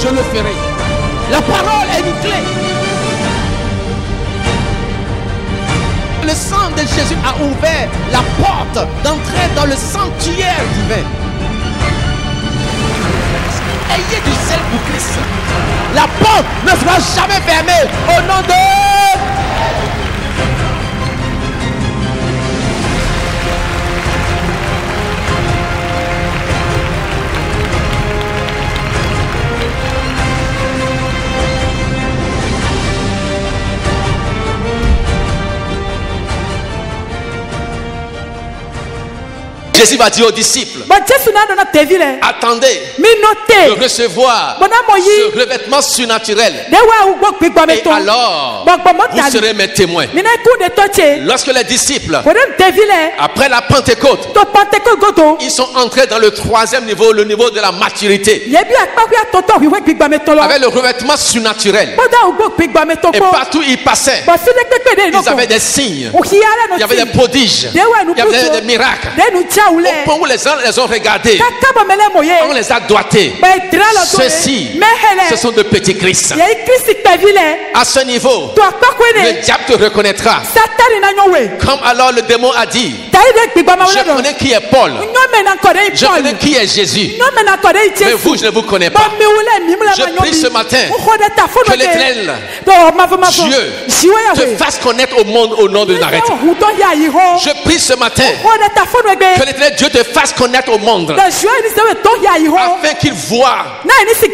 je le ferai. La parole est une clé. Le sang de Jésus a ouvert la porte d'entrer dans le sanctuaire divin. Ayez du zèle pour Christ. La porte ne sera jamais fermée au nom de... Jésus va dire aux disciples, attendez de recevoir ce revêtement surnaturel. Et alors, vous serez mes témoins. Lorsque les disciples, après la Pentecôte, ils sont entrés dans le troisième niveau, le niveau de la maturité, avec le revêtement surnaturel. Et partout où ils passaient, ils avaient des signes, il y avait des prodiges, il y avait des miracles. Au point où les gens les ont regardés, on les a doigtés. Ceux-ci, ce sont de petits Christ. À ce niveau, le diable te reconnaîtra. Comme alors le démon a dit, je connais qui est Paul, je connais qui est Jésus, mais vous, je ne vous connais pas. Je prie ce matin que l'Éternel, Dieu, te fasse connaître au monde au nom de Nazareth. Je prie ce matin que l'Éternel Dieu te fasse connaître au monde, afin qu'il voit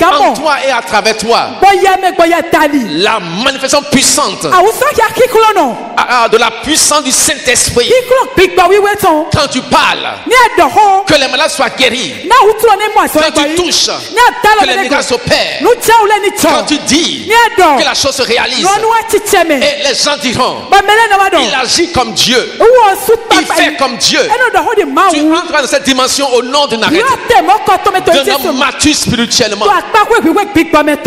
en toi et à travers toi la manifestation puissante de la puissance du Saint-Esprit. Quand tu parles, que les malades soient guéris. Quand tu touches, que les miracles s'opèrent. Quand tu dis, que la chose se réalise. Et les gens diront, il agit comme Dieu, il fait comme Dieu. Tu entres dans cette dimension au nom de Nazareth, d'un homme mature spirituellement.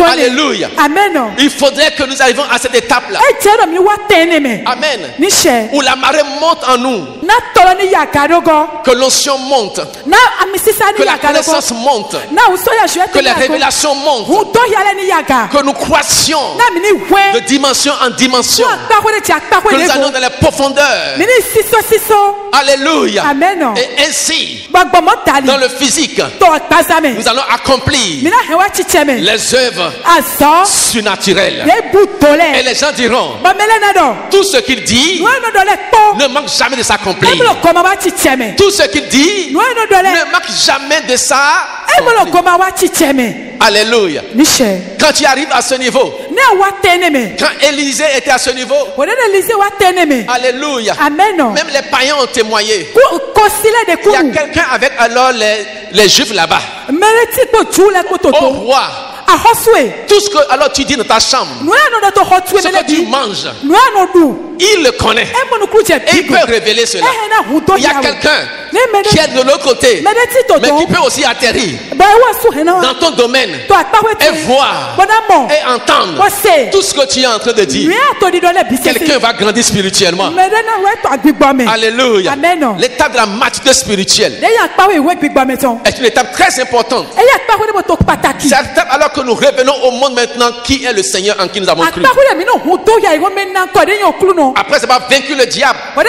Alléluia. Amen. Il faudrait que nous arrivions à cette étape-là. Amen. Où la marée monte en nous, que l'onction monte, que la connaissance monte, que les révélations montent, que nous croissions de dimension en dimension, que nous allions dans les profondeurs. Alléluia. Amen. Et ainsi, dans le physique, nous allons accomplir les œuvres surnaturelles. Et les gens diront, tout ce qu'il dit ne manque jamais de s'accomplir. Tout ce qu'il dit ne manque jamais de ça. Alléluia. Quand tu arrives à ce niveau, quand Élisée était à ce niveau, alléluia. Même les païens ont témoigné. Il y a quelqu'un avec alors les juifs là-bas. Au roi, tout ce que alors tu dis dans ta chambre, ce que tu manges, il le connaît et il peut révéler cela. Il y a quelqu'un qui est de l'autre côté, mais qui peut aussi atterrir dans ton domaine et voir et entendre tout ce que tu es en train de dire. Quelqu'un va grandir spirituellement. Alléluia. L'étape de la maturité spirituelle est une étape très importante. C'est l'étape alors que nous revenons au monde maintenant, qui est le Seigneur en qui nous avons cru. Après avoir vaincu le diable par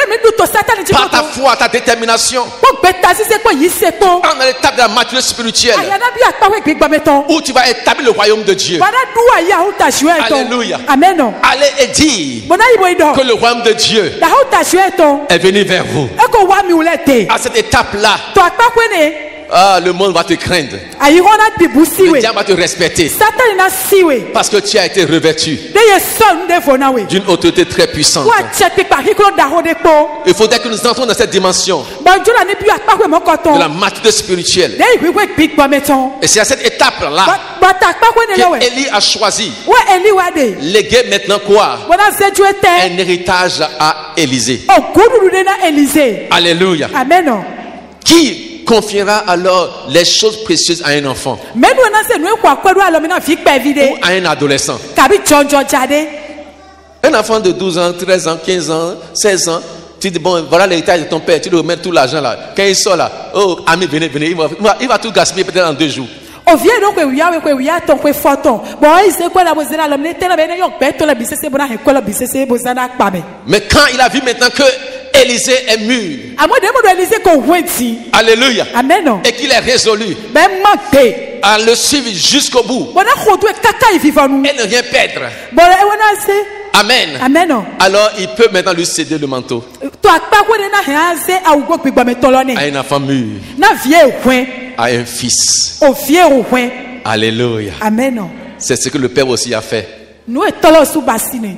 ta foi, ta détermination, dans l'étape de la maturité spirituelle où tu vas établir le royaume de Dieu. Alléluia. Allez et dire que le royaume de Dieu est venu vers vous. À cette étape-là, le monde va te craindre. Le diable va te respecter. Parce que tu as été revêtu d'une autorité très puissante. Il faudrait que nous entrons dans cette dimension de la maturité spirituelle. Et c'est à cette étape-là que Élie a choisi léguer maintenant quoi? Un héritage à Élisée. Alléluia. Qui confiera alors les choses précieuses à un enfant ou à un adolescent? Un enfant de 12 ans, 13 ans, 15 ans, 16 ans, tu dis bon, voilà l'héritage de ton père, tu lui remets tout l'argent là. Quand il sort là, oh ami, venez, il va tout gaspiller peut-être en 2 jours. Mais quand il a vu maintenant que Élisée est mûr, alléluia, amen, et qu'il est résolu à le suivre jusqu'au bout et ne rien perdre, amen, amen, alors il peut maintenant lui céder le manteau à une enfant mûre, à un fils. Alléluia, amen. C'est ce que le Père aussi a fait.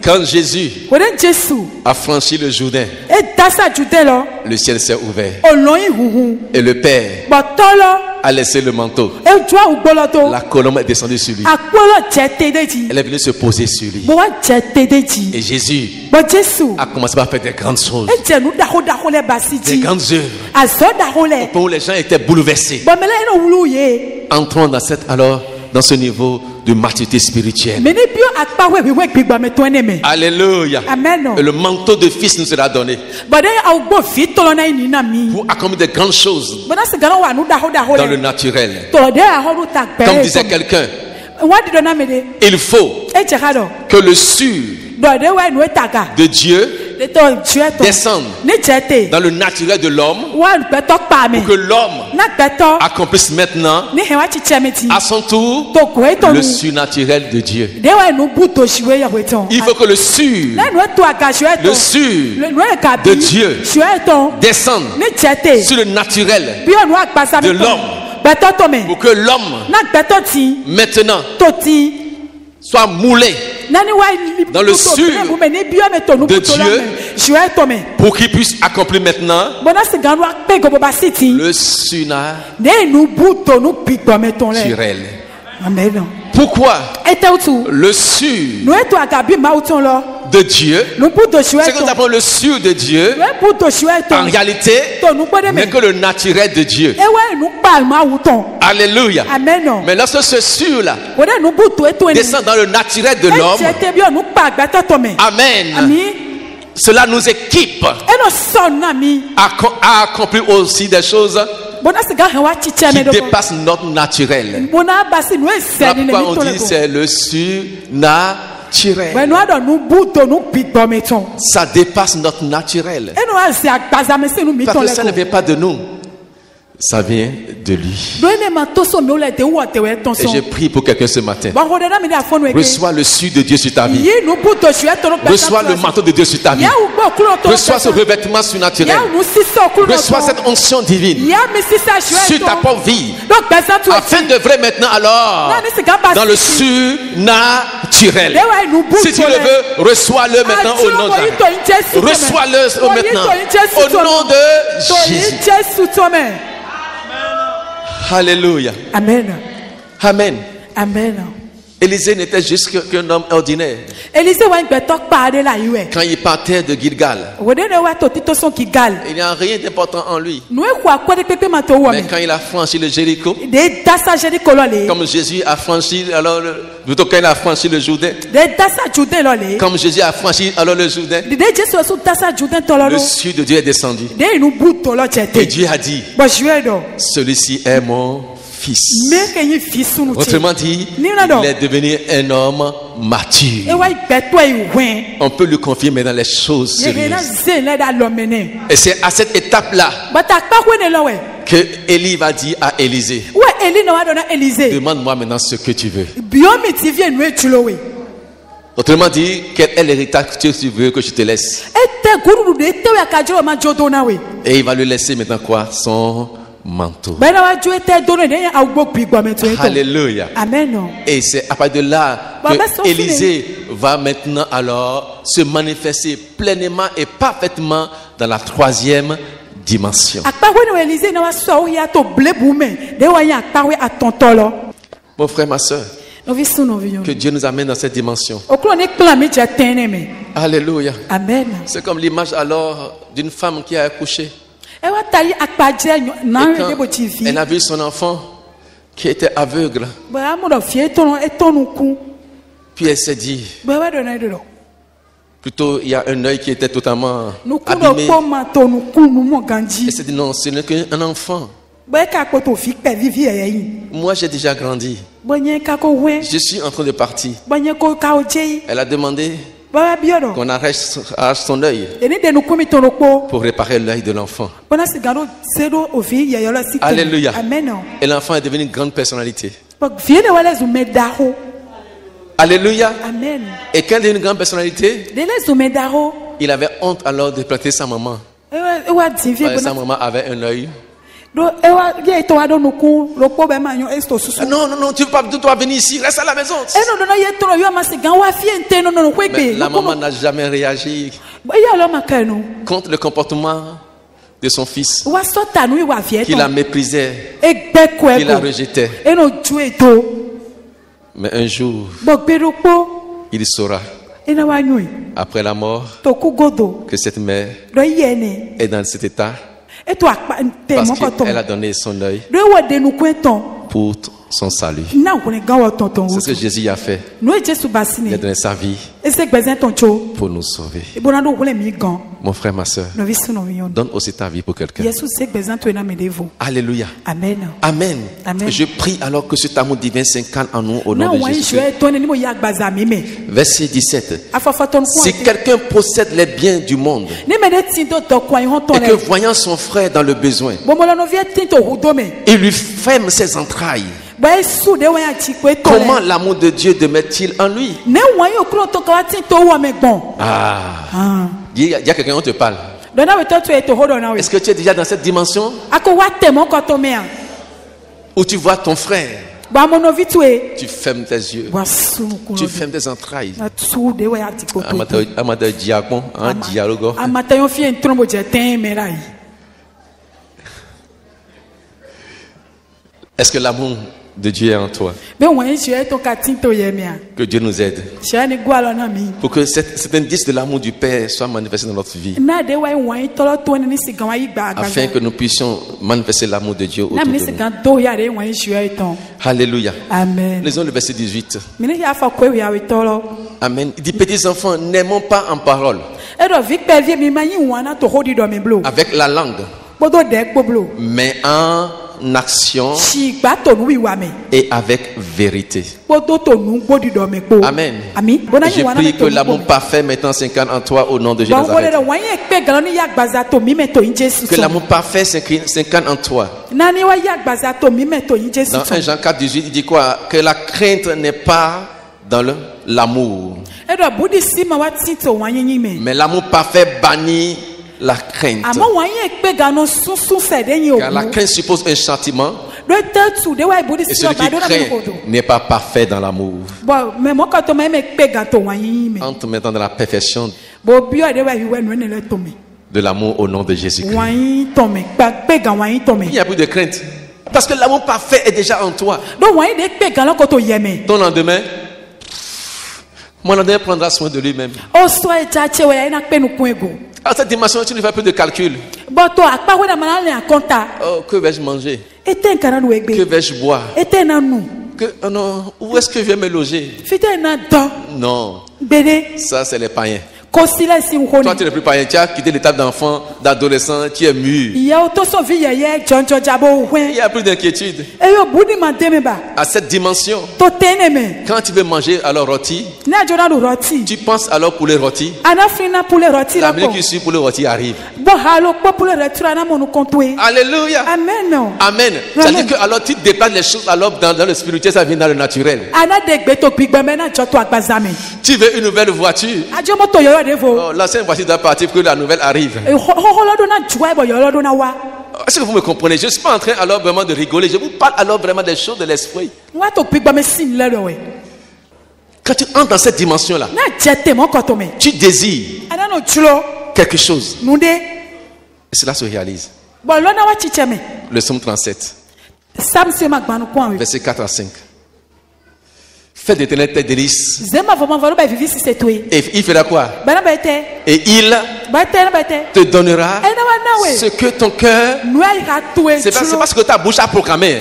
Quand Jésus a franchi le Jourdain, le ciel s'est ouvert et le Père a laissé le manteau. La colombe est descendue sur lui. Elle est venue se poser sur lui. Et Jésus a commencé par faire des grandes choses, des grandes œuvres, où les gens étaient bouleversés. Entrons dans ce niveau de maturité spirituelle. Alléluia. Amen. Et le manteau de fils nous sera donné pour accomplir de grandes choses dans le naturel. Comme disait quelqu'un, il faut que le sûr de Dieu descende dans le naturel de l'homme pour que l'homme accomplisse maintenant à son tour le surnaturel de Dieu. Il faut que le sûr de Dieu descende sur le naturel de l'homme pour que l'homme maintenant soit moulé dans le sûr de Dieu pour qu'il puisse accomplir maintenant le surnaturel. Amen. Pourquoi le sûr de Dieu, c'est que nous appelons le sûr de Dieu, en réalité n'est que le naturel de Dieu. Alléluia. Amen. Mais lorsque ce sûr-là descend dans le naturel de l'homme, amen, cela nous équipe à accomplir aussi des choses qui dépassent notre naturel. Pourquoi on dit c'est le surnaturel? Ça dépasse notre naturel. Parce que ça ne vient pas de nous, ça vient de lui. Et je prie pour quelqu'un ce matin. Reçois le sûr de Dieu sur ta vie. Reçois le manteau de Dieu sur ta vie. Reçois ce revêtement surnaturel. Reçois cette onction divine sur ta propre vie, afin de vrai maintenant alors dans le surnaturel. Si tu le veux, reçois-le maintenant au nom de Jésus. Reçois-le maintenant au nom de Jésus. Alléluia. Amen. Amen. Amen. Élisée n'était juste qu'un homme ordinaire. Quand il partait de Gilgal, il n'y a rien d'important en lui. Mais quand il a franchi le Jéricho, comme Jésus a franchi, alors plutôt quand il a franchi le Jourdain, comme Jésus a franchi alors le Jourdain, le sûr de Dieu est descendu. Et Dieu a dit, celui-ci est mon fils. Autrement dit, il est devenu un homme mature. On peut lui confier maintenant les choses sérieuses. Et c'est à cette étape-là que Élie va dire à Élisée, demande-moi maintenant ce que tu veux. Autrement dit, quel est l'héritage que tu veux que je te laisse? Et il va lui laisser maintenant quoi? Son manteau. Alléluia. Amen. Et c'est à partir de là que Élisée va maintenant alors se manifester pleinement et parfaitement dans la troisième dimension. Mon frère, ma soeur, que Dieu nous amène dans cette dimension. Alléluia. Amen. C'est comme l'image alors d'une femme qui a accouché. Et quand elle a vu son enfant qui était aveugle, puis elle s'est dit, plutôt il y a un œil qui était totalement abîmé. Elle s'est dit non, ce n'est qu'un enfant. Moi, j'ai déjà grandi. Je suis en train de partir. Elle a demandé qu'on arrache son œil pour réparer l'œil de l'enfant. Alléluia. Et l'enfant est devenu une grande personnalité. Alléluia. Amen. Et quand il est une grande personnalité, il avait honte alors de planter sa maman. Sa maman avait un œil. Non, tu dois venir ici, reste à la maison. Mais la maman n'a jamais réagi contre le comportement de son fils, qu'il la méprisait, qu'il la rejetait. Mais un jour, il saura, après la mort, que cette mère est dans cet état parce qu'elle a donné son œil pour son salut. C'est ce que Jésus a fait. Il a donné sa vie pour nous sauver. Mon frère, ma soeur, donne aussi ta vie pour quelqu'un. Alléluia. Amen. Amen. Je prie alors que cet amour divin s'incarne en nous au nom de Jésus. Verset 17. Si quelqu'un possède les biens du monde et que voyant son frère dans le besoin, il lui ferme ses entrailles, comment l'amour de Dieu demeure-t-il en lui? Il y a quelqu'un qui te parle. Est-ce que tu es déjà dans cette dimension où tu vois ton frère? Tu fermes tes yeux, tu fermes tes entrailles. Est-ce que l'amour de Dieu est en toi? Que Dieu nous aide pour que cet indice de l'amour du Père soit manifesté dans notre vie, afin que nous puissions manifester l'amour de Dieu autour de nous. Alléluia. Amen. Lisons le verset 18. Amen. Il dit: petits enfants, n'aimons pas en parole avec la langue, mais en action et avec vérité. Amen. Je prie que l'amour parfait maintenant s'incarne en toi au nom de Jésus. Que l'amour parfait s'incarne en toi. Dans 1 Jean 4, 18, il dit quoi? Que la crainte n'est pas dans l'amour, mais l'amour parfait bannit la crainte. Car la crainte suppose un châtiment, et celui qui craint n'est pas parfait dans l'amour. Entre maintenant dans la perfection de l'amour au nom de Jésus-Christ. Il n'y a plus de crainte, parce que l'amour parfait est déjà en toi. Ton lendemain, mon lendemain prendra soin de lui-même. À cette dimension, tu ne fais plus de calcul. Oh, que vais-je manger? Que vais-je boire? Oh non, où est-ce que je vais me loger? Non, ça c'est les païens. Toi, tu n'es plus païen, tu as quitté l'étape d'enfant, d'adolescent, tu es mûr. Il n'y a plus d'inquiétude. À cette dimension, quand tu veux manger alors rôti, tu penses alors poulet rôti. La minute qui suit, poulet rôti arrive. Alléluia. Amen. C'est-à-dire que alors tu déplaces les choses alors dans le spirituel, ça vient dans le naturel. Tu veux une nouvelle voiture. Oh, l'ancienne voiture doit partir pour que la nouvelle arrive. Est-ce que vous me comprenez? Je ne suis pas en train alors vraiment de rigoler. Je vous parle alors vraiment des choses de l'esprit. Quand tu entres dans cette dimension-là, tu désires quelque chose. Et cela se réalise. Le psaume 37, verset 4 à 5. Fais d'éternel tes délices. Et il fera quoi? Et il te donnera ce que ton cœur. C'est pas ce que ta bouche a proclamé.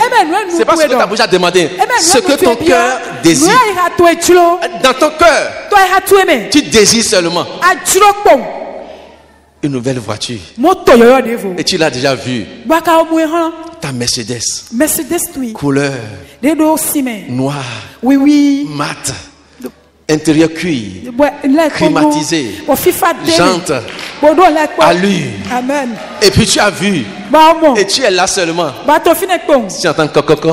C'est pas ce que ta bouche a demandé. Ce que ton cœur désire. Dans ton cœur, tu désires seulement. une nouvelle voiture. Et tu l'as déjà vue. Ta Mercedes. Couleur noire. Mat. Intérieur cuir. Climatisé. Jante. Allure. Et puis tu as vu. Et tu es là seulement. Tu entends cococo.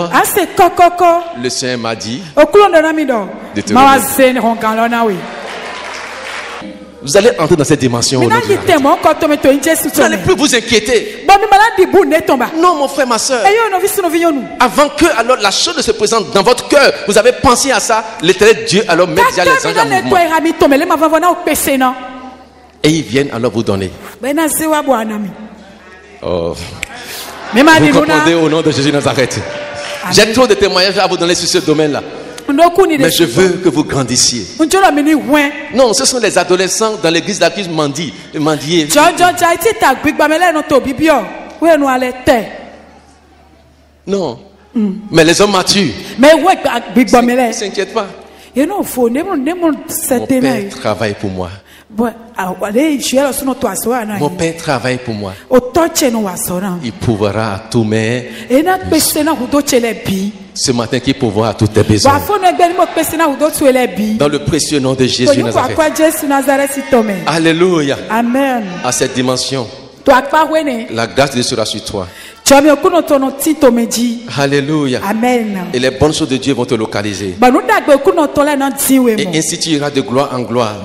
Le Seigneur m'a dit de te remettre. Vous allez entrer dans cette dimension. Vous n'allez plus vous inquiéter. Non, mon frère, ma soeur. Avant que alors la chose se présente dans votre cœur, vous avez pensé à ça. L'Éternel Dieu alors met déjà les anges en mouvement. Et ils viennent alors vous donner. Oh. Vous comprenez au nom de Jésus de Nazareth. J'ai trop de témoignages à vous donner sur ce domaine-là. Mais je veux que vous grandissiez. Non, ce sont les adolescents dans l'église d'Aquis mendier. Non. Mais les hommes matures. Ne s'inquiète pas. Mon père travaille pour moi. Mon père travaille pour moi. Il pourra à tous mes ce matin qui pourvoit à tous tes besoins. Dans le précieux nom de Jésus Nazareth. Alléluia. Amen. À cette dimension, la grâce de Dieu sera sur toi. Alléluia. Amen. Et les bonnes choses de Dieu vont te localiser. Et ainsi tu iras de gloire en gloire.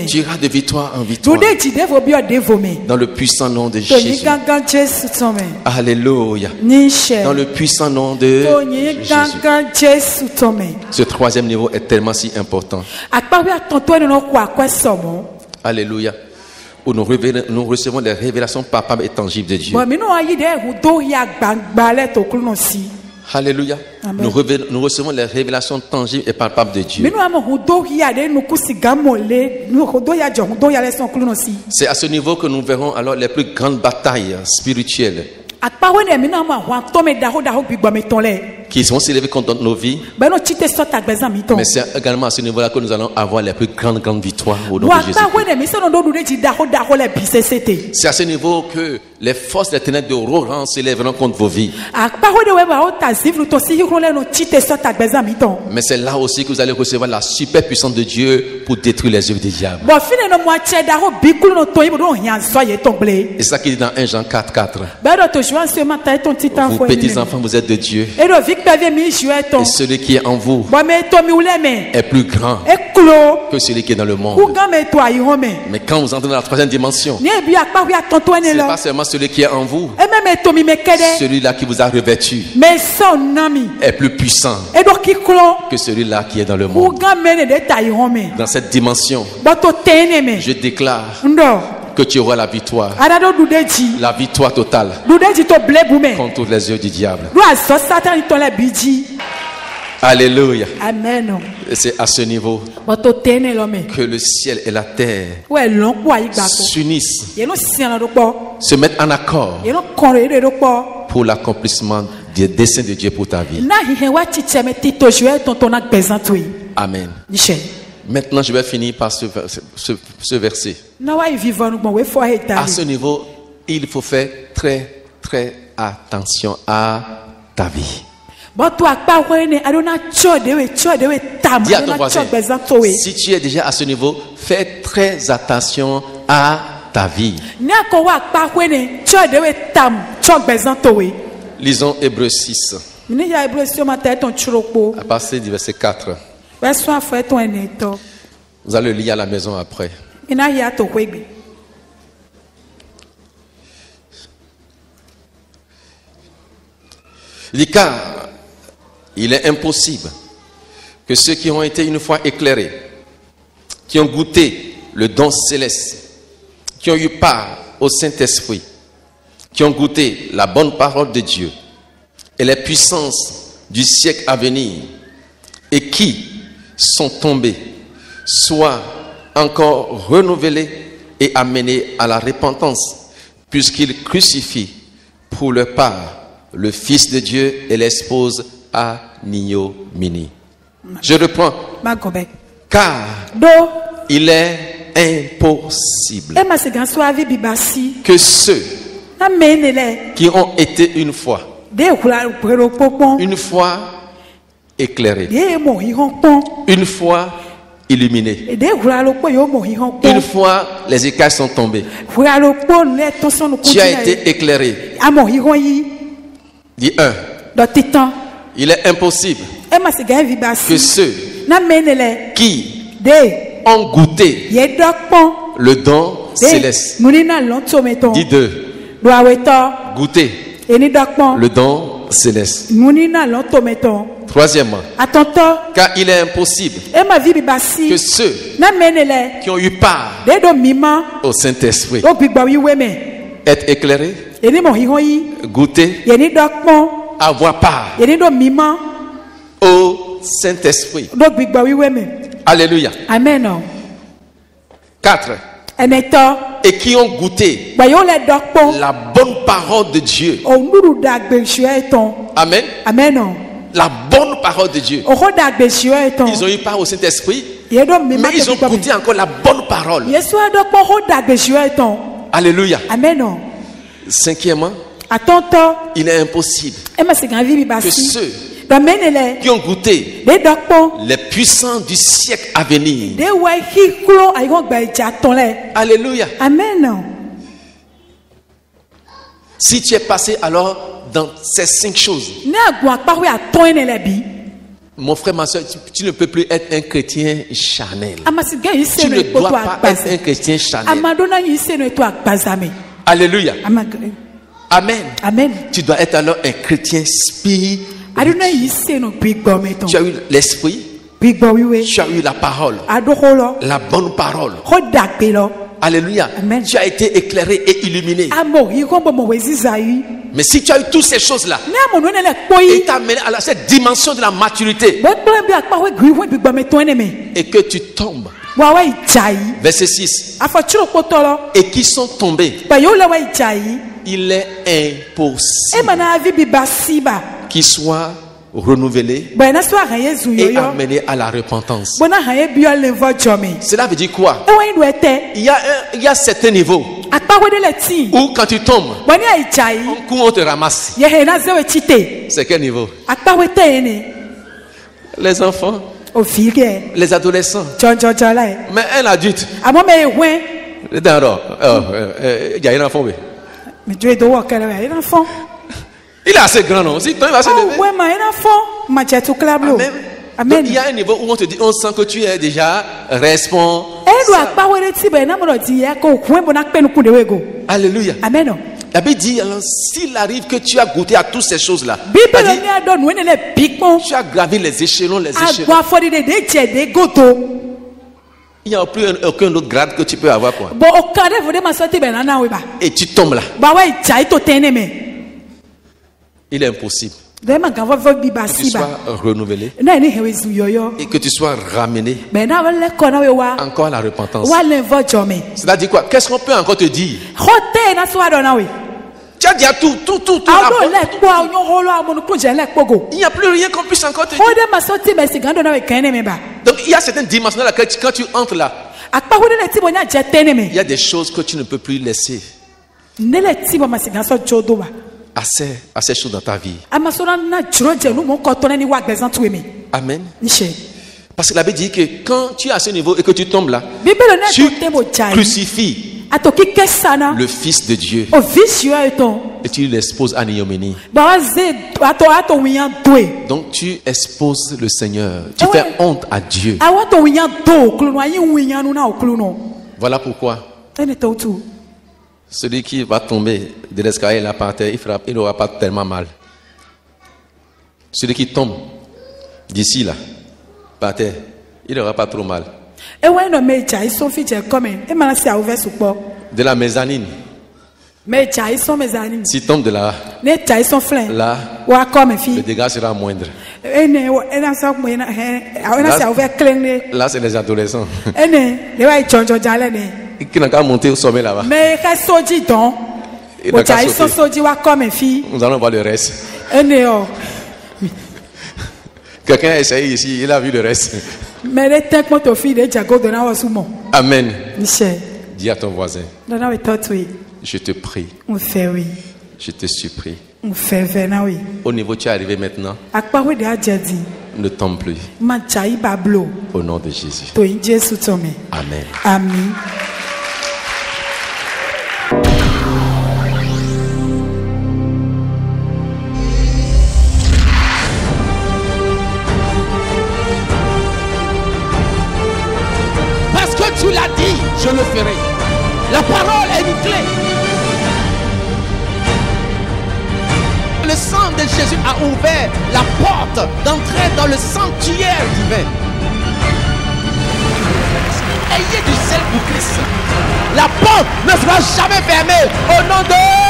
Tu iras de victoire en victoire. Dans le puissant nom de Jésus. Alléluia. Dans le puissant nom de Jésus. Ce troisième niveau est tellement si important. Alléluia. Où nous recevons les révélations palpables et tangibles de Dieu. Alléluia. Nous recevons les révélations tangibles et palpables de Dieu. C'est à ce niveau que nous verrons alors les plus grandes batailles spirituelles qui vont s'élever contre nos vies. Mais c'est également à ce niveau-là que nous allons avoir les plus grandes victoires au nom de Jésus. C'est à ce niveau que les forces des ténèbres de Rohan s'élèveront contre vos vies. Mais c'est là aussi que vous allez recevoir la super puissance de Dieu pour détruire les œuvres du diable. Et c'est ça qu'il dit dans 1 Jean 4:4. Vous petits enfants, vous êtes de Dieu. Et celui qui est en vous est plus grand que celui qui est dans le monde. Mais quand vous entrez dans la troisième dimension, ce n'est pas seulement celui qui est en vous. Celui-là qui vous a revêtu est plus puissant que celui-là qui est dans le monde. Dans cette dimension, je déclare que tu auras la victoire. La victoire totale contre toutes les œuvres du diable. Alléluia. Amen. Et c'est à ce niveau que le ciel et la terre s'unissent, se mettent en accord pour l'accomplissement des desseins de Dieu pour ta vie. Amen. Maintenant, je vais finir par ce verset. À ce niveau, il faut faire très attention à ta vie. Dis à ton voisin, si tu es déjà à ce niveau, fais très attention à ta vie. Lisons Hébreux 6. À partir du verset 4. Vous allez le lire à la maison après. Il dit, car il est impossible que ceux qui ont été une fois éclairés, qui ont goûté le don céleste, qui ont eu part au Saint-Esprit, qui ont goûté la bonne parole de Dieu et les puissances du siècle à venir, et qui sont tombés, soient encore renouvelés et amenés à la repentance, puisqu'ils crucifient pour leur part le Fils de Dieu et l'espouse à Nio Mini. Je reprends. Car il est impossible que ceux qui ont été une fois éclairés, une fois illuminés, une fois les écailles sont tombées, tu as été éclairé. Dis un. Il est impossible que ceux qui ont goûté le don céleste. Dis deux. Goûter le don céleste. Troisièmement, car il est impossible que ceux qui ont eu part au Saint-Esprit être éclairés, goûter, avoir part au Saint-Esprit. Alléluia. Amen. 4. Et qui ont goûté la bonne parole de Dieu. Amen. Amen. La bonne parole de Dieu. Ils ont eu part au Saint-Esprit, mais ils ont goûté encore la bonne parole. Alléluia. Amen. Cinquièmement, il est impossible que ceux qui ont goûté les puissants du siècle à venir. Alléluia. Amen. Si tu es passé alors dans ces 5 choses, mon frère, ma soeur, tu ne peux plus être un chrétien charnel. Tu ne dois pas être un chrétien charnel. Alléluia. Amen. Amen. Tu dois être alors un chrétien spirituel. Tu as eu l'esprit, tu as eu la parole, la bonne parole. Alléluia. Amen. Tu as été éclairé et illuminé. Mais si tu as eu toutes ces choses-là et tu as amené à cette dimension de la maturité et que tu tombes, verset 6, et qui sont tombés, il est impossible qu'ils soient renouvelés et amenés à la repentance. Cela veut dire quoi? Il y a certains niveaux où quand tu tombes, on te ramasse. C'est quel niveau? Les enfants, les adolescents. Mais un adulte, il y a un enfant. Il est assez grand, non? Si, il va se lever. Amen. Donc, il y a un niveau où on te dit, on sent que tu es déjà responsable. Alléluia. Amen. La Bible dit, alors, s'il arrive que tu as goûté à toutes ces choses-là, tu as gravi les échelons, il n'y a plus aucun autre grade que tu peux avoir, quoi. Et tu tombes là. Il est impossible que tu sois renouvelé et que tu sois ramené encore à la repentance. C'est-à-dire quoi? Qu'est-ce qu'on peut encore te dire? Tu as déjà tout. Il n'y a plus rien qu'on puisse encore te dire. Donc il y a certaines dimensions dans lesquelles quand tu entres là, il y a des choses que tu ne peux plus laisser. Assez choses dans ta vie. Amen. Parce que la Bible dit que quand tu es à ce niveau et que tu tombes là, tu crucifies le Fils de Dieu et tu l'exposes à l'ignominie. Donc tu exposes le Seigneur, tu fais honte à Dieu. Voilà pourquoi celui qui va tomber de l'escalier là par terre, il n'aura pas tellement mal. Celui qui tombe d'ici là par terre, il n'aura pas trop mal. De la mezzanine, s'il tombe de là, le dégât sera moindre. Là c'est les adolescents qui n'ont qu'à monter au sommet là-bas. Nous allons voir le reste. Quelqu'un a essayé ici, il a vu le reste. Amen. Dis à ton voisin, je te prie, je te supplie. Au niveau où tu es arrivé maintenant, ne tombe plus. Au nom de Jésus. Amen. Amen. Parce que tu l'as dit, je le ferai. La parole est une clé. Le sang de Jésus a ouvert la porte d'entrer dans le sanctuaire divin. Ayez du sel pour Christ. La porte ne sera jamais fermée au nom de